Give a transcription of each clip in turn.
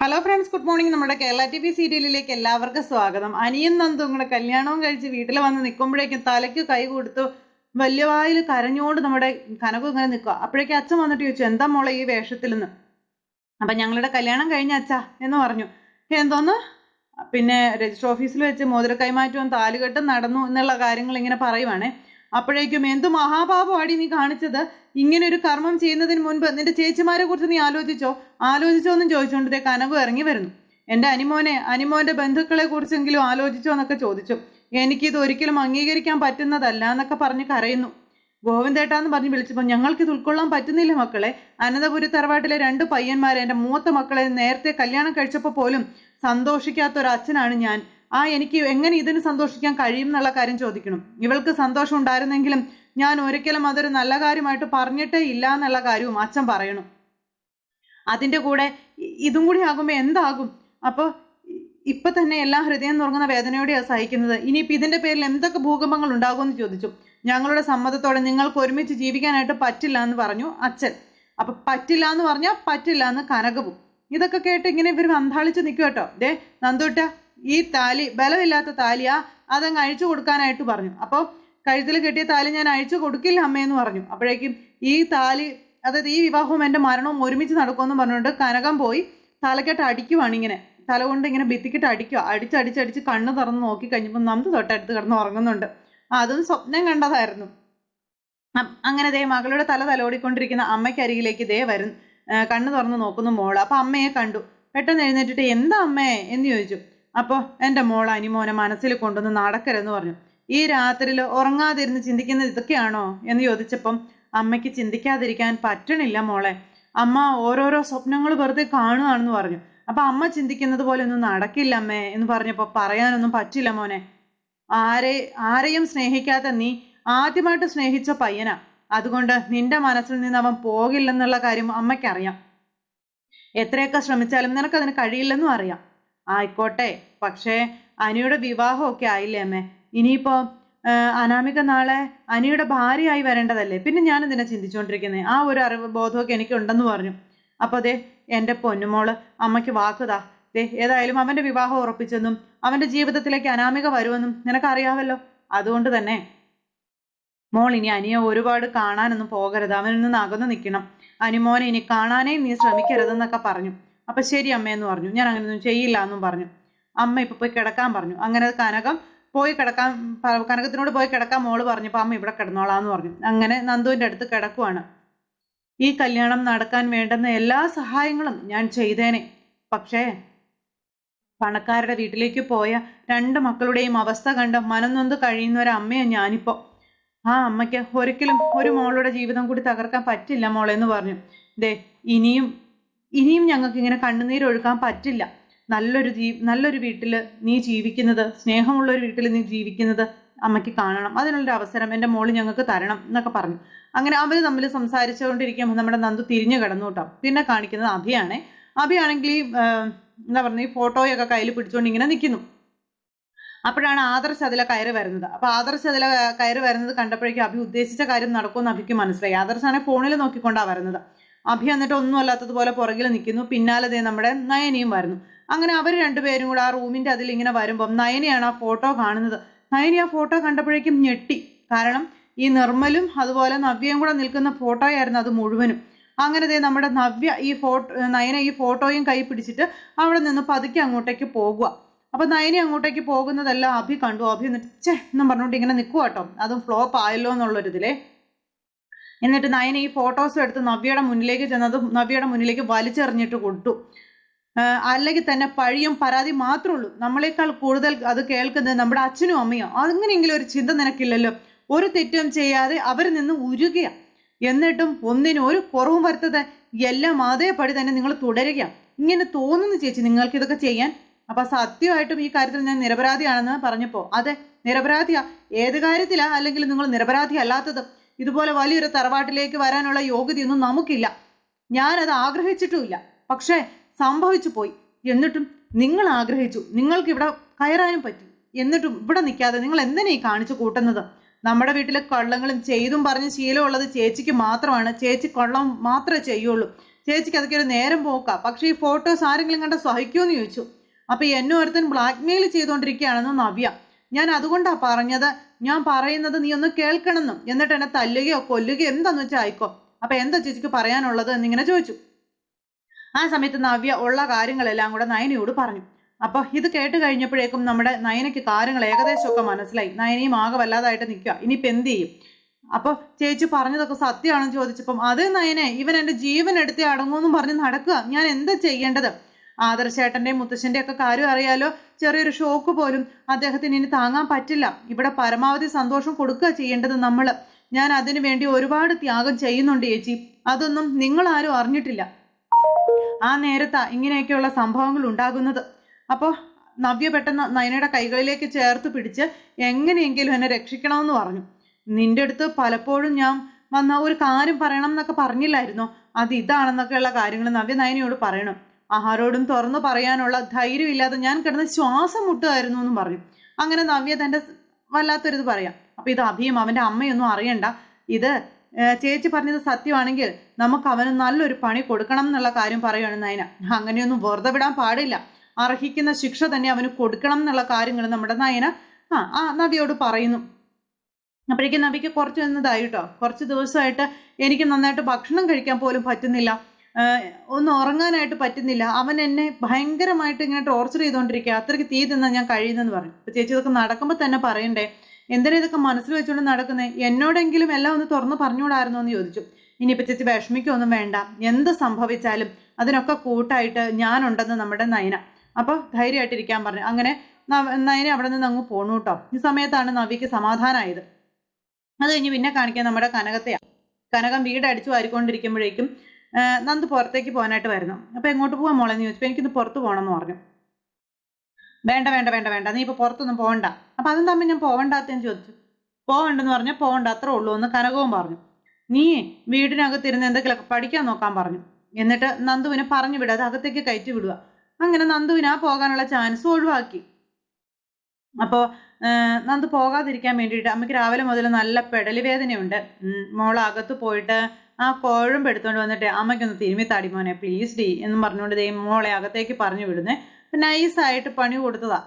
Hello friends, good morning. നമ്മുടെ Kerala TV സീരിയലിലേക്ക് എല്ലാവർക്കും സ്വാഗതം. അനിയൻ നന്ദു ഇങ്ങനെ കല്യാണവും കഴിച്ച് വീട്ടിൽ വന്ന് നിൽക്കുമ്പോഴേക്കും തലയ്ക്ക് കൈ കൊടുത്തു വലിയ വായിൽ കരഞ്ഞുകൊണ്ട് നമ്മുടെ കനകു ഇങ്ങനെ നിൽക്കുക. അപ്പോഴേക്കും അച്ഛൻ വന്നിട്ട് ചോദിച്ചു, എന്താ മോളെ ഈ വേഷത്തിൽ നിന്ന്? അപ്പം ഞങ്ങളുടെ കല്യാണം കഴിഞ്ഞ അച്ഛാ എന്ന് പറഞ്ഞു. എന്തോന്ന്? പിന്നെ രജിസ്റ്റർ ഓഫീസിൽ വെച്ച് മോതിര കൈമാറ്റവും താലുകെട്ടും നടന്നു എന്നുള്ള കാര്യങ്ങൾ ഇങ്ങനെ പറയുവാണേ. അപ്പോഴേക്കും എന്തു മഹാപാപമാടി നീ കാണിച്ചത്? ഇങ്ങനെ ഒരു കർമ്മം ചെയ്യുന്നതിന് മുൻപ് നിന്റെ ചേച്ചിമാരെ കുറിച്ച് നീ ആലോചിച്ചോ എന്നും ചോദിച്ചുകൊണ്ട് കനകു ഇറങ്ങി വരുന്നു. എൻ്റെ അനിമോന്റെ ബന്ധുക്കളെ കുറിച്ചെങ്കിലും ആലോചിച്ചോ എന്നൊക്കെ ചോദിച്ചു. എനിക്കിത് ഒരിക്കലും അംഗീകരിക്കാൻ പറ്റുന്നതല്ല എന്നൊക്കെ പറഞ്ഞ് കരയുന്നു. ഗോവിന്ദേട്ടാന്ന് പറഞ്ഞ് വിളിച്ചപ്പോൾ ഞങ്ങൾക്കിത് ഉൾക്കൊള്ളാൻ പറ്റുന്നില്ല മക്കളെ. അനന്തപുരി തറവാട്ടിലെ 2 പയ്യന്മാരെ, എൻ്റെ മൂത്ത മക്കളെ നേരത്തെ കല്യാണം കഴിച്ചപ്പോൾ പോലും സന്തോഷിക്കാത്ത ഒരു അച്ഛനാണ് ഞാൻ. എനിക്ക് എങ്ങനെ ഇതിന് സന്തോഷിക്കാൻ കഴിയും എന്നുള്ള കാര്യം ചോദിക്കണം. ഇവൾക്ക് സന്തോഷം ഉണ്ടായിരുന്നെങ്കിലും ഞാൻ ഒരിക്കലും അതൊരു നല്ല കാര്യമായിട്ട് പറഞ്ഞിട്ടേ ഇല്ല എന്നുള്ള കാര്യവും അച്ഛൻ പറയണം. അതിൻ്റെ കൂടെ ഇതും കൂടി ആകുമ്പോൾ എന്താകും? അപ്പോൾ ഇപ്പൊ തന്നെ എല്ലാം ഹൃദയം നുറങ്ങുന്ന വേദനയോടെയാണ് സഹിക്കുന്നത്. ഇനിയിപ്പോൾ ഇതിന്റെ പേരിൽ എന്തൊക്കെ ഭൂകമ്പങ്ങൾ ഉണ്ടാകുമെന്ന് ചോദിച്ചു. ഞങ്ങളുടെ സമ്മതത്തോടെ നിങ്ങൾക്ക് ഒരുമിച്ച് ജീവിക്കാനായിട്ട് പറ്റില്ല എന്ന് പറഞ്ഞു അച്ഛൻ. അപ്പൊ പറ്റില്ല എന്ന് പറഞ്ഞാൽ പറ്റില്ല എന്ന് കനകവും. ഇതൊക്കെ കേട്ട് ഇങ്ങനെ ഇവർ അന്താളിച്ച് നിൽക്കും കേട്ടോ. നന്ദുട്ട, ഈ താലി ബലമില്ലാത്ത താലിയാ, അതങ്ങ് അഴിച്ചു കൊടുക്കാനായിട്ട് പറഞ്ഞു. അപ്പോൾ കഴുത്തിൽ കെട്ടിയ താലി ഞാൻ അഴിച്ചു കൊടുക്കില്ല അമ്മയെന്ന് പറഞ്ഞു. അപ്പോഴേക്കും ഈ താലി, അതായത് ഈ വിവാഹവും എൻ്റെ മരണവും ഒരുമിച്ച് നടക്കുമെന്ന് പറഞ്ഞുകൊണ്ട് കനകം പോയി തലക്കെട്ട് അടിക്കുവാണ്. ഇങ്ങനെ തല കൊണ്ട് ഇങ്ങനെ ഭിത്തിക്കിട്ട് അടിക്കുക. അടിച്ചടിച്ചടിച്ച് കണ്ണ് തുറന്ന് നോക്കി കഴിഞ്ഞപ്പോൾ നന്ദു തൊട്ടടുത്ത് കിടന്ന് ഉറങ്ങുന്നുണ്ട്. അതും സ്വപ്നം കണ്ടതായിരുന്നു. അങ്ങനെ മകളുടെ തലോടിക്കൊണ്ടിരിക്കുന്ന അമ്മയ്ക്കരികിലേക്ക് വരും. കണ്ണ് തുറന്ന് നോക്കുന്നു മോള്. അപ്പൊ അമ്മയെ കണ്ടു. പെട്ടെന്ന് എഴുന്നേറ്റിട്ട് എന്താ അമ്മേ എന്ന് ചോദിച്ചു. അപ്പോൾ എൻ്റെ മോൾ അനിമോനെ മനസ്സിൽ കൊണ്ടൊന്ന് നടക്കരുതെന്ന് പറഞ്ഞു. ഈ രാത്രിയിൽ ഉറങ്ങാതിരുന്ന് ചിന്തിക്കുന്നത് ഇതൊക്കെയാണോ എന്ന് ചോദിച്ചപ്പം അമ്മയ്ക്ക് ചിന്തിക്കാതിരിക്കാൻ പറ്റണില്ല മോളെ. അമ്മ ഓരോരോ സ്വപ്നങ്ങൾ വെറുതെ കാണുകയാണെന്ന് പറഞ്ഞു. അപ്പൊ അമ്മ ചിന്തിക്കുന്നത് പോലെ ഒന്നും നടക്കില്ല അമ്മേ എന്ന് പറഞ്ഞപ്പോൾ പറയാനൊന്നും പറ്റില്ല മോനെ. ആരെയും സ്നേഹിക്കാത്ത നീ ആദ്യമായിട്ട് സ്നേഹിച്ച പയ്യനാ. അതുകൊണ്ട് നിന്റെ മനസ്സിൽ നിന്ന് അവൻ പോകില്ലെന്നുള്ള കാര്യം അമ്മയ്ക്കറിയാം. എത്രയൊക്കെ ശ്രമിച്ചാലും നിനക്കതിന് കഴിയില്ലെന്നും അറിയാം. ആയിക്കോട്ടെ, പക്ഷേ അനിയുടെ വിവാഹമൊക്കെ ആയില്ലേ അമ്മേ? ഇനിയിപ്പോ അനാമിക നാളെ അനിയുടെ ഭാര്യയായി വരേണ്ടതല്ലേ? പിന്നെ ഞാൻ എന്തിനാ ചിന്തിച്ചുകൊണ്ടിരിക്കുന്നത്? ആ ഒരു അറിവ് ബോധമൊക്കെ എനിക്കുണ്ടെന്ന് പറഞ്ഞു. അപ്പോൾ എൻ്റെ പൊന്നുമോള് അമ്മയ്ക്ക് വാക്കുതാ. ഏതായാലും അവന്റെ വിവാഹം ഉറപ്പിച്ചെന്നും അവന്റെ ജീവിതത്തിലേക്ക് അനാമിക വരുമെന്നും നിനക്കറിയാവല്ലോ. അതുകൊണ്ട് തന്നെ മോൾ ഇനി അനിയെ ഒരുപാട് കാണാനൊന്നും പോകരുത്. അവനിൽ നിന്ന് അകന്നു നിൽക്കണം. അനിമോനെ ഇനി കാണാനേ നീ ശ്രമിക്കരുതെന്നൊക്കെ പറഞ്ഞു. അപ്പൊ ശരി അമ്മയെന്ന് പറഞ്ഞു. ഞാൻ അങ്ങനെയൊന്നും ചെയ്യില്ല എന്നും പറഞ്ഞു. അമ്മ ഇപ്പൊ പോയി കിടക്കാൻ പറഞ്ഞു. അങ്ങനെ കനകത്തിനോട് പോയി കിടക്കാൻ മോള് പറഞ്ഞപ്പോ അമ്മ ഇവിടെ കിടന്നോളാന്ന് പറഞ്ഞു. അങ്ങനെ നന്ദുവിന്റെ അടുത്ത് കിടക്കുവാണ്. ഈ കല്യാണം നടക്കാൻ വേണ്ടുന്ന എല്ലാ സഹായങ്ങളും ഞാൻ ചെയ്തേനെ. പക്ഷേ പണക്കാരുടെ വീട്ടിലേക്ക് പോയ 2 മക്കളുടെയും അവസ്ഥ കണ്ട് മനംനൊന്ത് കഴിയുന്ന ഒരമ്മയാണ് ഞാനിപ്പോ. ആ അമ്മയ്ക്ക് ഒരിക്കലും ഒരു മോളുടെ ജീവിതം കൂടി തകർക്കാൻ പറ്റില്ല മോളെന്ന് പറഞ്ഞു. ഇനിയും ഞങ്ങൾക്ക് ഇങ്ങനെ കണ്ണുനീരൊഴുക്കാൻ പറ്റില്ല. നല്ലൊരു വീട്ടിൽ നീ ജീവിക്കുന്നത്, സ്നേഹമുള്ള ഒരു വീട്ടിൽ നീ ജീവിക്കുന്നത് അമ്മയ്ക്ക് കാണണം. അതിനുള്ളൊരു അവസരം എൻ്റെ മോള് ഞങ്ങൾക്ക് തരണം എന്നൊക്കെ പറഞ്ഞു. അങ്ങനെ അവർ തമ്മിൽ സംസാരിച്ചുകൊണ്ടിരിക്കുമ്പോൾ നമ്മുടെ നന്ദു തിരിഞ്ഞു കിടന്നു കേട്ടോ. പിന്നെ കാണിക്കുന്നത് അഭിയാണേ. അഭിയാണെങ്കിൽ ഈ ഫോട്ടോയൊക്കെ കയ്യിൽ പിടിച്ചുകൊണ്ട് ഇങ്ങനെ നിൽക്കുന്നു. അപ്പോഴാണ് ആദർശ് അതിലെ കയറി വരുന്നത്. അപ്പൊ ആദർശ് അതിലെ കയറി വരുന്നത് കണ്ടപ്പോഴേക്കും അഭി ഉദ്ദേശിച്ച കാര്യം നടക്കുമെന്ന് അഭിക്ക് മനസ്സിലായി. ആദർശാണെങ്കിൽ ഫോണിൽ നോക്കിക്കൊണ്ടാണ് വരുന്നത്. അഭി എന്നിട്ട് ഒന്നും അല്ലാത്തതുപോലെ പുറകിൽ നിൽക്കുന്നു. പിന്നാലെ നമ്മുടെ നയനിയും വരുന്നു. അങ്ങനെ അവർ 2 പേരും കൂടെ ആ റൂമിന്റെ അതിൽ ഇങ്ങനെ വരുമ്പം നയനയാണ് ആ ഫോട്ടോ കാണുന്നത്. നയനി ആ ഫോട്ടോ കണ്ടപ്പോഴേക്കും ഞെട്ടി. കാരണം ഈ നിർമ്മലും അതുപോലെ നവ്യയും കൂടെ നിൽക്കുന്ന ഫോട്ടോയായിരുന്നു അത് മുഴുവനും. അങ്ങനെ നമ്മുടെ നയന ഈ ഫോട്ടോയും കൈ പിടിച്ചിട്ട് അവിടെ നിന്ന് പതുക്കെ അങ്ങോട്ടേക്ക് പോകുക. അപ്പൊ നയനി അങ്ങോട്ടേക്ക് പോകുന്നതെല്ലാം അഭി കണ്ടു. അഭി എന്നിട്ട് എന്നും പറഞ്ഞുകൊണ്ട് ഇങ്ങനെ നിൽക്കുക കേട്ടോ. അതും ഫ്ലോപ്പ് ആയല്ലോ എന്നുള്ളൊരിതിലെ. എന്നിട്ട് നയന ഈ ഫോട്ടോസ് എടുത്ത് നവ്യയുടെ മുന്നിലേക്ക് ചെന്നത് നവ്യയുടെ മുന്നിലേക്ക് വലിച്ചെറിഞ്ഞിട്ട് കൊടുത്തു. അല്ലെങ്കിൽ തന്നെ പഴിയും പരാതി മാത്രമേ ഉള്ളൂ. നമ്മളെക്കാൾ കൂടുതൽ അത് കേൾക്കുന്നത് നമ്മുടെ അച്ഛനും അമ്മയോ. അങ്ങനെയെങ്കിലും ഒരു ചിന്ത നിനക്കില്ലല്ലോ. ഒരു തെറ്റും ചെയ്യാതെ അവരിൽ നിന്ന് ഉരുകയ. എന്നിട്ടും ഒന്നിനും ഒരു കുറവും വരുത്തത് എല്ലാം അതേപടി തന്നെ നിങ്ങൾ തുടരുക. ഇങ്ങനെ തോന്നുന്നു ചേച്ചി നിങ്ങൾക്ക് ഇതൊക്കെ ചെയ്യാൻ. അപ്പൊ സത്യമായിട്ടും ഈ കാര്യത്തിൽ ഞാൻ നിരപരാധിയാണെന്ന് പറഞ്ഞപ്പോ അതെ നിരപരാധിയാ. ഏത് കാര്യത്തിലാ അല്ലെങ്കിൽ നിങ്ങൾ നിരപരാധി അല്ലാത്തത്? ഇതുപോലെ വലിയൊരു തറവാട്ടിലേക്ക് വരാനുള്ള യോഗ്യതയൊന്നും നമുക്കില്ല. ഞാനത് ആഗ്രഹിച്ചിട്ടുമില്ല. പക്ഷേ സംഭവിച്ചു പോയി. എന്നിട്ടും നിങ്ങൾ ആഗ്രഹിച്ചു, നിങ്ങൾക്ക് ഇവിടെ കയറാനും പറ്റി. എന്നിട്ടും ഇവിടെ നിൽക്കാതെ നിങ്ങൾ എന്തിനാ ഈ കാണിച്ചു കൂട്ടുന്നത്? നമ്മുടെ വീട്ടിലെ കള്ളങ്ങളും ചെയ്തും പറഞ്ഞ് ശീലമുള്ളത് ചേച്ചിക്ക് മാത്രമാണ്. ചേച്ചി കള്ളം മാത്രമേ ചെയ്യുള്ളൂ. ചേച്ചിക്ക് അതൊക്കെ ഒരു നേരം പോക്കാം. പക്ഷെ ഈ ഫോട്ടോസ് ആരെങ്കിലും കണ്ട സഹിക്കുമെന്ന് ചോദിച്ചു. അപ്പൊ എന്നെ ഒരുത്തൻ ബ്ലാക്ക്മെയിൽ ചെയ്തുകൊണ്ടിരിക്കുകയാണെന്ന് നവ്യ. ഞാൻ അതുകൊണ്ടാ പറഞ്ഞത്, ഞാൻ പറയുന്നത് നീ ഒന്ന് കേൾക്കണമെന്നും, എന്നിട്ട് എന്നെ തല്ലുകയോ കൊല്ലുകയോ എന്താന്ന് വെച്ചാൽ ആയിക്കോ. അപ്പൊ എന്താ ചേച്ചിക്ക് പറയാനുള്ളത് എന്നിങ്ങനെ ചോദിച്ചു. ആ സമയത്ത് നവ്യ ഉള്ള കാര്യങ്ങളെല്ലാം കൂടെ നയനയോട് പറഞ്ഞു. അപ്പൊ ഇത് കേട്ട് കഴിഞ്ഞപ്പോഴേക്കും നമ്മുടെ നയനയ്ക്ക് കാര്യങ്ങൾ ഏകദേശമൊക്കെ മനസ്സിലായി. നയനയും ആകെ വല്ലാതായിട്ട് നിൽക്കുക. ഇനിയിപ്പോൾ എന്ത് ചെയ്യും? അപ്പോൾ ചേച്ചി പറഞ്ഞതൊക്കെ സത്യമാണെന്ന് ചോദിച്ചപ്പം അതേ നയനെ, ഇവൻ എൻ്റെ ജീവൻ എടുത്തേ അടങ്ങുമെന്നും പറഞ്ഞ് നടക്കുക. ഞാൻ എന്താ ചെയ്യേണ്ടത്? ആദർശേട്ടൻ്റെയും മുത്തശ്ശൻ്റെ ഒക്കെ കാര്യം അറിയാലോ. ചെറിയൊരു ഷോക്ക് പോലും അദ്ദേഹത്തിന് ഇനി താങ്ങാൻ പറ്റില്ല. ഇവിടെ പരമാവധി സന്തോഷം കൊടുക്കുക ചെയ്യേണ്ടത് നമ്മൾ. ഞാൻ അതിനു വേണ്ടി ഒരുപാട് ത്യാഗം ചെയ്യുന്നുണ്ട് ചേച്ചി. അതൊന്നും നിങ്ങളാരും അറിഞ്ഞിട്ടില്ല. ആ നേരത്താ ഇങ്ങനെയൊക്കെയുള്ള സംഭവങ്ങൾ ഉണ്ടാകുന്നത്. അപ്പോൾ നവ്യ പെട്ടെന്ന് നയനയുടെ കൈകളിലേക്ക് ചേർത്ത് പിടിച്ച് എങ്ങനെയെങ്കിലും എന്നെ രക്ഷിക്കണമെന്ന് പറഞ്ഞു. നിന്റെ അടുത്ത് പലപ്പോഴും ഞാൻ വന്ന ഒരു കാര്യം പറയണം എന്നൊക്കെ പറഞ്ഞില്ലായിരുന്നോ? അത് ഇതാണെന്നൊക്കെയുള്ള കാര്യങ്ങൾ നവ്യ നയനയോട് പറയണം. ആരോടും തുറന്നു പറയാനുള്ള ധൈര്യമില്ലാതെ ഞാൻ കിടന്ന് ശ്വാസം മുട്ടുമായിരുന്നു എന്നും പറഞ്ഞു. അങ്ങനെ നവ്യ തൻ്റെ വല്ലാത്തൊരിത് പറയാം. അപ്പൊ ഇത് അഭിയും അവൻ്റെ അമ്മയൊന്നും അറിയണ്ട. ഇത് ചേച്ചി പറഞ്ഞത് സത്യമാണെങ്കിൽ നമുക്ക് അവന് നല്ലൊരു പണി കൊടുക്കണം എന്നുള്ള കാര്യം പറയുകയാണ് നയന. അങ്ങനെയൊന്നും വെറുതെ വിടാൻ പാടില്ല. അർഹിക്കുന്ന ശിക്ഷ തന്നെ അവന് കൊടുക്കണം എന്നുള്ള കാര്യങ്ങൾ നമ്മുടെ നയന നവ്യയോട് പറയുന്നു. അപ്പോഴേക്കും നവ്യക്ക് കുറച്ച് എന്നതായിട്ടോ, കുറച്ച് ദിവസമായിട്ട് എനിക്ക് നന്നായിട്ട് ഭക്ഷണം കഴിക്കാൻ പോലും പറ്റുന്നില്ല, ഒന്ന് ഉറങ്ങാനായിട്ട് പറ്റുന്നില്ല. അവൻ എന്നെ ഭയങ്കരമായിട്ട് ഇങ്ങനെ ടോർച്ചർ ചെയ്തുകൊണ്ടിരിക്കുക. അത്രയ്ക്ക് തീ തിന്നാൻ ഞാൻ കഴിയുന്നെന്ന് പറഞ്ഞു. അപ്പൊ ചേച്ചി ഇതൊക്കെ നടക്കുമ്പോൾ തന്നെ പറയണ്ടേ, എന്തിനാ ഇതൊക്കെ മനസ്സിൽ വെച്ചുകൊണ്ട് നടക്കുന്നേ? എന്നോടെങ്കിലും എല്ലാം ഒന്ന് തുറന്ന് പറഞ്ഞുകൂടായിരുന്നോ എന്ന് ചോദിച്ചു. ഇനിയിപ്പോൾ ചേച്ചി വിഷമിക്കൊന്നും വേണ്ട, എന്ത് സംഭവിച്ചാലും അതിനൊക്കെ കൂട്ടായിട്ട് ഞാനുണ്ടെന്ന് നമ്മുടെ നയന. അപ്പോൾ ധൈര്യമായിട്ടിരിക്കാൻ പറഞ്ഞു. അങ്ങനെ നയന അവിടെ നിന്ന് അങ്ങ് പോണു കേട്ടോ. ഈ സമയത്താണ് നവ്യക്ക് സമാധാനമായത്. അത് കഴിഞ്ഞ് പിന്നെ കാണിക്കാൻ നമ്മുടെ കനകത്തെയാണ്. കനകം വീട് അടിച്ചു വാരിക്കൊണ്ടിരിക്കുമ്പോഴേക്കും നന്ദു പുറത്തേക്ക് പോകാനായിട്ട് വരുന്നു. അപ്പോൾ എങ്ങോട്ട് പോകാൻ മോളെന്ന് ചോദിച്ചപ്പോൾ എനിക്കിന്ന് പുറത്ത് പോകണമെന്ന് പറഞ്ഞു. വേണ്ട വേണ്ട വേണ്ട വേണ്ട, നീ ഇപ്പോൾ പുറത്തൊന്നും പോകണ്ട. അപ്പം അതും തമ്മിൽ ഞാൻ പോകണ്ടാത്തെന്ന് ചോദിച്ചു. പോകണ്ടെന്ന് പറഞ്ഞാൽ പോകണ്ട, അത്രേ ഉള്ളൂ എന്ന് കനകവും പറഞ്ഞു. നീ വീടിനകത്തിരുന്ന് എന്തെങ്കിലുമൊക്കെ പഠിക്കാൻ നോക്കാൻ പറഞ്ഞു. എന്നിട്ട് നന്ദുവിനെ പറഞ്ഞു വിടുക, അത് അകത്തേക്ക് കയറ്റി വിടുക. അങ്ങനെ നന്ദുവിന് ആ പോകാനുള്ള ചാൻസ് ഒഴിവാക്കി. അപ്പോൾ നന്ദു പോകാതിരിക്കാൻ വേണ്ടിയിട്ട് അമ്മയ്ക്ക് രാവിലെ മുതൽ നല്ല പെടലി വേദനയുണ്ട്. മോളകത്ത് പോയിട്ട് ആ കോഴമ്പ് എടുത്തുകൊണ്ട് വന്നിട്ട് അമ്മയ്ക്കൊന്ന് തിരുമ്മി താടി മോനെ പ്ലീസ് ഡി എന്നും പറഞ്ഞുകൊണ്ട് ദേ മോളെ അകത്തേക്ക് പറഞ്ഞു വിടുന്നേ. നൈസായിട്ട് പണി കൊടുത്തതാ.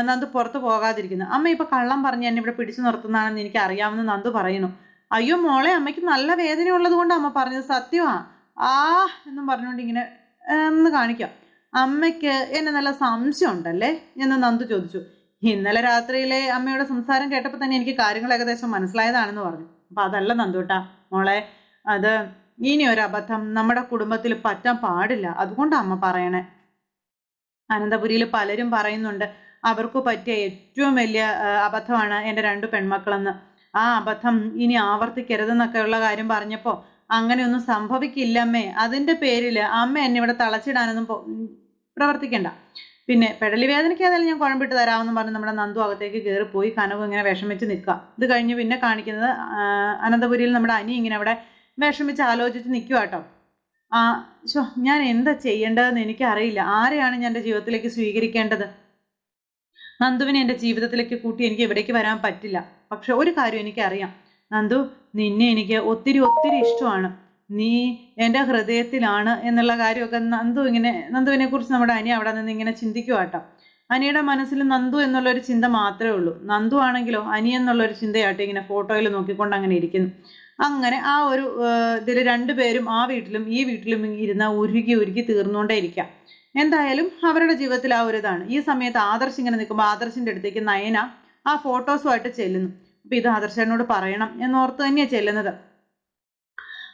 നന്ദു പുറത്ത് പോകാതിരിക്കുന്നു. അമ്മ ഇപ്പൊ കള്ളം പറഞ്ഞ് എന്നെ ഇവിടെ പിടിച്ചു നിർത്തുന്നതാണെന്ന് എനിക്ക് അറിയാമെന്ന് നന്ദു പറയുന്നു. അയ്യോ മോളെ, അമ്മയ്ക്ക് നല്ല വേദന ഉള്ളത് കൊണ്ട് അമ്മ പറഞ്ഞത് സത്യമാ എന്നും പറഞ്ഞുകൊണ്ട് ഇങ്ങനെ ഒന്ന് കാണിക്കാം. അമ്മയ്ക്ക് എന്നെ നല്ല സംശയം ഉണ്ടല്ലേ എന്ന് നന്ദു ചോദിച്ചു. ഇന്നലെ രാത്രിയിലെ അമ്മയുടെ സംസാരം കേട്ടപ്പോൾ തന്നെ എനിക്ക് കാര്യങ്ങൾ ഏകദേശം മനസ്സിലായതാണെന്ന് പറഞ്ഞു. അപ്പൊ അതല്ല നന്ദുട്ടാ മോളെ, അത് ഇനി ഒരു അബദ്ധം നമ്മുടെ കുടുംബത്തിൽ പറ്റാൻ പാടില്ല, അതുകൊണ്ടാണ് അമ്മ പറയണേ. അനന്തപുരിയിൽ പലരും പറയുന്നുണ്ട് അവർക്ക് പറ്റിയ ഏറ്റവും വലിയ അബദ്ധമാണ് എൻ്റെ 2 പെൺമക്കളെന്ന്. ആ അബദ്ധം ഇനി ആവർത്തിക്കരുതെന്നൊക്കെയുള്ള കാര്യം പറഞ്ഞപ്പോൾ അങ്ങനെയൊന്നും സംഭവിക്കില്ലമ്മേ. അതിൻ്റെ പേരിൽ അമ്മ എന്നെ ഇവിടെ തളച്ചിടാനൊന്നും പ്രവർത്തിക്കണ്ട. പിന്നെ പെടലി വേദനയ്ക്ക് ഏതായാലും ഞാൻ കുഴമ്പിട്ട് തരാമെന്ന് പറഞ്ഞ് നമ്മുടെ നന്ദു അകത്തേക്ക് കയറിപ്പോയി. കനവ് ഇങ്ങനെ വിഷമിച്ച് നിൽക്കുക. ഇത് കഴിഞ്ഞ് പിന്നെ കാണിക്കുന്നത് അനന്തപുരിയിൽ നമ്മുടെ അനി ഇങ്ങനെ അവിടെ വിഷമിച്ച് ആലോചിച്ച് നിൽക്കുക കേട്ടോ. ഞാൻ എന്താ ചെയ്യേണ്ടതെന്ന് എനിക്കറിയില്ല. ആരെയാണ് ഞാൻ എൻ്റെ ജീവിതത്തിലേക്ക് സ്വീകരിക്കേണ്ടത്? നന്ദുവിനെ എൻ്റെ ജീവിതത്തിലേക്ക് കൂട്ടി എനിക്ക് ഇവിടേക്ക് വരാൻ പറ്റില്ല. പക്ഷെ ഒരു കാര്യം എനിക്കറിയാം, നന്ദു, നിന്നെ എനിക്ക് ഒത്തിരി ഒത്തിരി ഇഷ്ടമാണ്. നീ എൻ്റെ ഹൃദയത്തിലാണ് എന്നുള്ള കാര്യമൊക്കെ നന്ദുവിനെ കുറിച്ച് നമ്മുടെ അനി അവിടെ നിന്ന് ഇങ്ങനെ ചിന്തിക്കുക കേട്ടോ. അനിയുടെ മനസ്സിൽ നന്ദു എന്നുള്ളൊരു ചിന്ത മാത്രമേ ഉള്ളൂ. നന്ദു ആണെങ്കിലോ അനി എന്നുള്ളൊരു ചിന്തയായിട്ട് ഇങ്ങനെ ഫോട്ടോയിൽ നോക്കിക്കൊണ്ട് അങ്ങനെ ഇരിക്കുന്നു. അങ്ങനെ ആ ഒരു ഇതിൽ 2 പേരും ആ വീട്ടിലും ഈ വീട്ടിലും ഇരുന്ന് ഉരുകി തീർന്നുകൊണ്ടേ ഇരിക്കാം. എന്തായാലും അവരുടെ ജീവിതത്തിൽ ആ ഒരു ഇതാണ്. ഈ സമയത്ത് ആദർശ് ഇങ്ങനെ നിൽക്കുമ്പോൾ ആദർശിൻ്റെ അടുത്തേക്ക് നയന ആ ഫോട്ടോസുമായിട്ട് ചെല്ലുന്നു. അപ്പം ഇത് ആദർശനോട് പറയണം എന്നോർത്ത് തന്നെയാണ് ചെല്ലുന്നത്.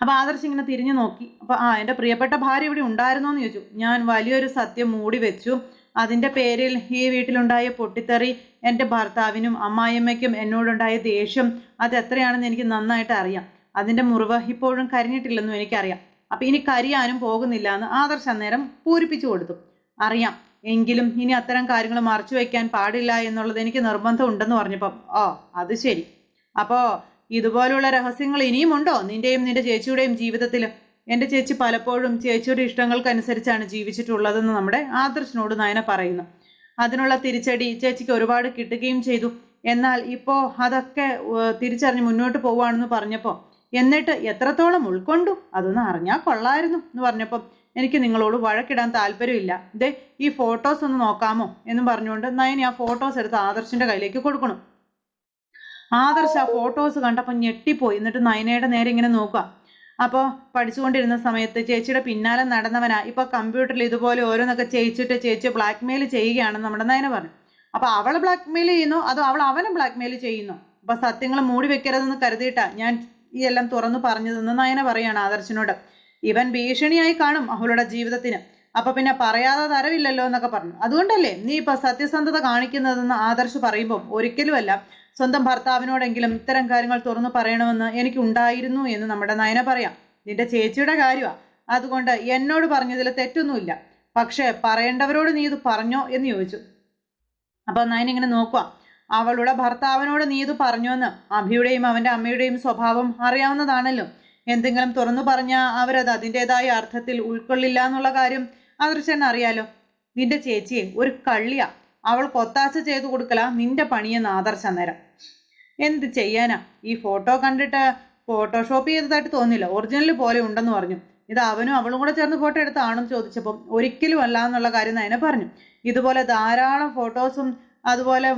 അപ്പം ആദർശ് ഇങ്ങനെ തിരിഞ്ഞു നോക്കി. അപ്പം എൻ്റെ പ്രിയപ്പെട്ട ഭാര്യ ഇവിടെ ഉണ്ടായിരുന്നോ എന്ന് ചോദിച്ചു. ഞാൻ വലിയൊരു സത്യം മൂടി വെച്ചു. അതിൻ്റെ പേരിൽ ഈ വീട്ടിലുണ്ടായ പൊട്ടിത്തെറി, എൻ്റെ ഭർത്താവിനും അമ്മായിയമ്മയ്ക്കും എന്നോടുണ്ടായ ദേഷ്യം, അത് എത്രയാണെന്ന് എനിക്ക് നന്നായിട്ട് അറിയാം. അതിൻ്റെ മുറിവ് ഇപ്പോഴും കരിഞ്ഞിട്ടില്ലെന്നും എനിക്കറിയാം. അപ്പം ഇനി കരിയാനും പോകുന്നില്ല എന്ന് ആദർശ് അന്നേരം പൂരിപ്പിച്ചു കൊടുത്തു. അറിയാം, എങ്കിലും ഇനി അത്തരം കാര്യങ്ങൾ മറച്ചു വയ്ക്കാൻ പാടില്ല എന്നുള്ളത് എനിക്ക് നിർബന്ധം ഉണ്ടെന്ന് പറഞ്ഞപ്പം അത് ശരി. അപ്പോൾ ഇതുപോലുള്ള രഹസ്യങ്ങൾ ഇനിയും ഉണ്ടോ നിന്റെയും നിന്റെ ചേച്ചിയുടെയും ജീവിതത്തിൽ? എൻ്റെ ചേച്ചി പലപ്പോഴും ചേച്ചിയുടെ ഇഷ്ടങ്ങൾക്കനുസരിച്ചാണ് ജീവിച്ചിട്ടുള്ളതെന്ന് നമ്മുടെ ആദർശിനോട് നയന പറയുന്നു. അതിനുള്ള തിരിച്ചടി ചേച്ചിക്ക് ഒരുപാട് കിട്ടുകയും ചെയ്തു. എന്നാൽ ഇപ്പോൾ അതൊക്കെ തിരിച്ചറിഞ്ഞ് മുന്നോട്ട് പോവുകയാണെന്ന് പറഞ്ഞപ്പോൾ എന്നിട്ട് എത്രത്തോളം ഉൾക്കൊണ്ടു, അതൊന്ന് അറിഞ്ഞാൽ കൊള്ളായിരുന്നു എന്ന് പറഞ്ഞപ്പം എനിക്ക് നിങ്ങളോട് വഴക്കിടാൻ താല്പര്യമില്ല. ദേ ഈ ഫോട്ടോസ് ഒന്ന് നോക്കാമോ എന്നും പറഞ്ഞുകൊണ്ട് നയനി ആ ഫോട്ടോസ് എടുത്ത് ആദർശിന്റെ കയ്യിലേക്ക് കൊടുക്കണം. ആദർശ് ആ ഫോട്ടോസ് കണ്ടപ്പോൾ ഞെട്ടിപ്പോയി. എന്നിട്ട് നയനയുടെ നേരെ ഇങ്ങനെ നോക്കുക. അപ്പോൾ പഠിച്ചുകൊണ്ടിരുന്ന സമയത്ത് ചേച്ചിയുടെ പിന്നാലെ നടന്നവനാ ഇപ്പൊ കമ്പ്യൂട്ടറിൽ ഇതുപോലെ ഓരോന്നൊക്കെ ചെയ്യിച്ചിട്ട് ചേച്ചി ബ്ലാക്ക്മെയിൽ ചെയ്യുകയാണെന്ന് നമ്മുടെ നയന പറഞ്ഞു. അപ്പൊ അവളെ ബ്ലാക്ക്മെയിൽ ചെയ്യുന്നു, അതോ അവനെ ബ്ലാക്ക്മെയിൽ ചെയ്യുന്നു? അപ്പൊ സത്യങ്ങൾ മൂടി വെക്കരുതെന്ന് കരുതിയിട്ടാ ഞാൻ ഈ എല്ലാം തുറന്നു പറഞ്ഞതെന്ന് നയന പറയാണ് ആദർശിനോട്. ഇവൻ ഭീഷണിയായി കാണും അവളുടെ ജീവിതത്തിന്, അപ്പൊ പിന്നെ പറയാതെ തരവില്ലല്ലോ എന്നൊക്കെ പറഞ്ഞു. അതുകൊണ്ടല്ലേ നീ ഇപ്പൊ സത്യസന്ധത കാണിക്കുന്നതെന്ന് ആദർശ് പറയുമ്പോൾ ഒരിക്കലുമല്ല, സ്വന്തം ഭർത്താവിനോടെങ്കിലും ഇത്തരം കാര്യങ്ങൾ തുറന്നു പറയണമെന്ന് എനിക്ക് ഉണ്ടായിരുന്നു എന്ന് നമ്മുടെ നയന പറയാം. നിന്റെ ചേച്ചിയുടെ കാര്യമാ, അതുകൊണ്ട് എന്നോട് പറഞ്ഞതിൽ തെറ്റൊന്നുമില്ല. പക്ഷെ പറയേണ്ടവരോട് നീ ഇത് പറഞ്ഞോ എന്ന് ചോദിച്ചു. അപ്പൊ നയന ഇങ്ങനെ നോക്കുക. അവളുടെ ഭർത്താവിനോട് നീ ഇത് പറഞ്ഞോന്ന് അഭിയുടെയും അവന്റെ അമ്മയുടെയും സ്വഭാവം അറിയാവുന്നതാണല്ലോ. എന്തെങ്കിലും തുറന്നു പറഞ്ഞാൽ അവരത് അതിൻ്റെതായ അർത്ഥത്തിൽ ഉൾക്കൊള്ളില്ല എന്നുള്ള കാര്യം ആദർശന് അറിയാലോ. നിന്റെ ചേച്ചിയെ ഒരു കള്ളിയാ, അവൾ കൊത്താശ ചെയ്തു കൊടുക്കല നിന്റെ പണിയെന്ന് ആദർശ നേരം. എന്ത് ചെയ്യാനാ, ഈ ഫോട്ടോ കണ്ടിട്ട് ഫോട്ടോഷോപ്പ് ചെയ്തതായിട്ട് തോന്നില്ല, ഒറിജിനൽ പോലെ ഉണ്ടെന്ന് പറഞ്ഞു. ഇത് അവനും അവളും കൂടെ ചേർന്ന് ഫോട്ടോ എടുത്താണെന്ന് ചോദിച്ചപ്പം ഒരിക്കലും അല്ല എന്നുള്ള കാര്യം നയന പറഞ്ഞു. ഇതുപോലെ ധാരാളം ഫോട്ടോസും അതുപോലെ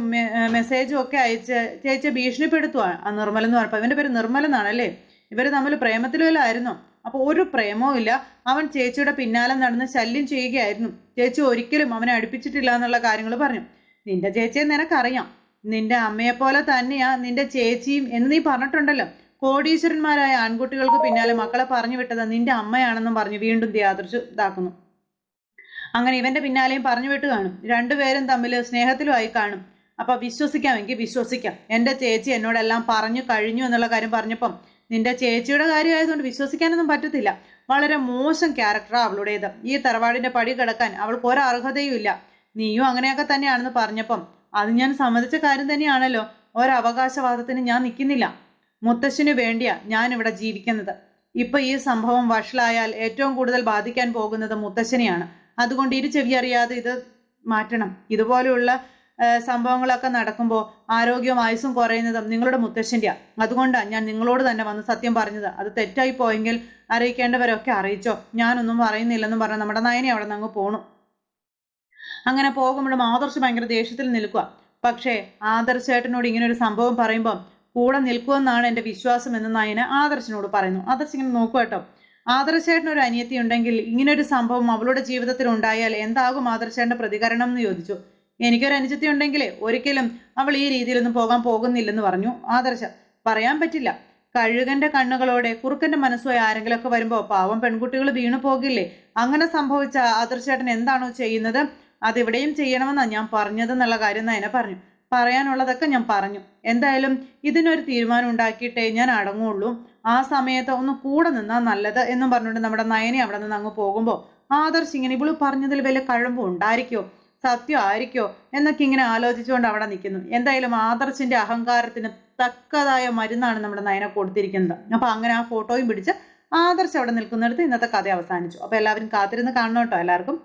മെസ്സേജും ഒക്കെ അയച്ച് ചേച്ചിയെ ഭീഷണിപ്പെടുത്തുവാണ് ആ നിർമ്മലൻ എന്ന് പറഞ്ഞപ്പോൾ. ഇവന്റെ പേര് നിർമ്മലൻ എന്നാണല്ലേ. ഇവർ തമ്മിൽ പ്രേമത്തിലുമല്ലായിരുന്നു. അപ്പോൾ ഒരു പ്രേമവും ഇല്ല. അവൻ ചേച്ചിയുടെ പിന്നാലെ നടന്ന് ശല്യം ചെയ്യുകയായിരുന്നു. ചേച്ചി ഒരിക്കലും അവനെ അടുപ്പിച്ചിട്ടില്ല എന്നുള്ള കാര്യങ്ങൾ പറഞ്ഞു. നിന്റെ ചേച്ചിയെ നിനക്കറിയാം, നിന്റെ അമ്മയെപ്പോലെ തന്നെയാ നിന്റെ ചേച്ചിയും എന്ന് നീ പറഞ്ഞിട്ടുണ്ടല്ലോ. കോടീശ്വരന്മാരായ ആൺകുട്ടികൾക്ക് പിന്നാലെ മക്കളെ പറഞ്ഞു വിട്ടത് നിന്റെ അമ്മയാണെന്നും പറഞ്ഞ് വീണ്ടും യാദൃശ് ഇതാക്കുന്നു. അങ്ങനെ ഇവന്റെ പിന്നാലെയും പറഞ്ഞു വിട്ട് കാണും. രണ്ടുപേരും തമ്മിൽ സ്നേഹത്തിലുമായി കാണും. അപ്പൊ വിശ്വസിക്കാമെങ്കിൽ വിശ്വസിക്കാം. എൻ്റെ ചേച്ചി എന്നോടെല്ലാം പറഞ്ഞു കഴിഞ്ഞു എന്നുള്ള കാര്യം പറഞ്ഞപ്പം നിന്റെ ചേച്ചിയുടെ കാര്യമായതുകൊണ്ട് വിശ്വസിക്കാനൊന്നും പറ്റത്തില്ല. വളരെ മോശം ക്യാരക്ടറാ അവളുടേത്. ഈ തറവാടിന്റെ പടി കിടക്കാൻ അവൾക്ക് ഒരർഹതയും ഇല്ല. നീയും അങ്ങനെയൊക്കെ തന്നെയാണെന്ന് പറഞ്ഞപ്പം അത് ഞാൻ സമ്മതിച്ച കാര്യം തന്നെയാണല്ലോ. ഒരവകാശവാദത്തിന് ഞാൻ നിൽക്കുന്നില്ല. മുത്തശ്ശിന് വേണ്ടിയാ ഞാൻ ഇവിടെ ജീവിക്കുന്നത്. ഇപ്പൊ ഈ സംഭവം വഷളായാൽ ഏറ്റവും കൂടുതൽ ബാധിക്കാൻ പോകുന്നത് മുത്തശ്ശനെയാണ്. അതുകൊണ്ട് ഇരു ചെവി അറിയാതെ ഇത് മാറ്റണം. ഇതുപോലെയുള്ള സംഭവങ്ങളൊക്കെ നടക്കുമ്പോൾ ആരോഗ്യവും ആയുസ്സും കുറയുന്നതും നിങ്ങളുടെ മുത്തശ്ശൻ്റെയാ. അതുകൊണ്ടാണ് ഞാൻ നിങ്ങളോട് തന്നെ വന്ന് സത്യം പറഞ്ഞത്. അത് തെറ്റായി പോയെങ്കിൽ അറിയിക്കേണ്ടവരൊക്കെ അറിയിച്ചോ, ഞാനൊന്നും പറയുന്നില്ലെന്നും പറഞ്ഞ് നമ്മുടെ നയനെ അവിടെ നിന്ന് അങ്ങ് പോണു. അങ്ങനെ പോകുമ്പോഴും ആദർശ് ഭയങ്കര ദേഷ്യത്തിൽ നിൽക്കുക. പക്ഷേ ആദർശേട്ടനോട് ഇങ്ങനെ ഒരു സംഭവം പറയുമ്പോൾ കൂടെ നിൽക്കുമെന്നാണ് എൻ്റെ വിശ്വാസം എന്ന് നയന ആദർശിനോട് പറയുന്നു. ആദർശ് ഇങ്ങനെ നോക്കുക കേട്ടോ. ആദർശേട്ടന് ഒരു അനിയത്തി ഉണ്ടെങ്കിൽ ഇങ്ങനൊരു സംഭവം അവളുടെ ജീവിതത്തിൽ ഉണ്ടായാൽ എന്താകും ആദർശേട്ടന്റെ പ്രതികരണം എന്ന് ചോദിച്ചു. എനിക്കൊരു അനുജത്തി ഉണ്ടെങ്കിലേ ഒരിക്കലും അവൾ ഈ രീതിയിലൊന്നും പോകാൻ പോകുന്നില്ലെന്ന് പറഞ്ഞു ആദർശ. പറയാൻ പറ്റില്ല. കഴുകന്റെ കണ്ണുകളോടെ കുറുക്കന്റെ മനസ്സുമായി ആരെങ്കിലുമൊക്കെ വരുമ്പോ പാവം പെൺകുട്ടികൾ വീണു പോകില്ലേ? അങ്ങനെ സംഭവിച്ച ആദർശേട്ടൻ എന്താണോ ചെയ്യുന്നത് അതിവിടെയും ചെയ്യണമെന്നാണ് ഞാൻ പറഞ്ഞതെന്നുള്ള കാര്യം നയന പറഞ്ഞു. പറയാനുള്ളതൊക്കെ ഞാൻ പറഞ്ഞു. എന്തായാലും ഇതിനൊരു തീരുമാനം ഉണ്ടാക്കിയിട്ടേ ഞാൻ അടങ്ങുള്ളൂ. ആ സമയത്ത് ഒന്ന് കൂടെ നിന്നാ നല്ലത് എന്നും പറഞ്ഞുകൊണ്ട് നമ്മുടെ നയനെ അവിടെ നിന്ന് അങ്ങ് പോകുമ്പോൾ ആദർശ് ഇങ്ങനെ ഇവള് പറഞ്ഞതിൽ വലിയ കഴമ്പ് ഉണ്ടായിരിക്കോ, സത്യം ആയിരിക്കോ എന്നൊക്കെ ഇങ്ങനെ ആലോചിച്ചുകൊണ്ട് അവിടെ നിൽക്കുന്നു. എന്തായാലും ആദർശിന്റെ അഹങ്കാരത്തിന് തക്കതായ മരുന്നാണ് നമ്മുടെ നയന കൊടുത്തിരിക്കുന്നത്. അപ്പൊ അങ്ങനെ ആ ഫോട്ടോയും പിടിച്ച് ആദർശ് അവിടെ നിൽക്കുന്നിടത്ത് ഇന്നത്തെ കഥ അവസാനിച്ചു. അപ്പൊ എല്ലാവരും കാത്തിരുന്ന് കാണണം കേട്ടോ. എല്ലാവർക്കും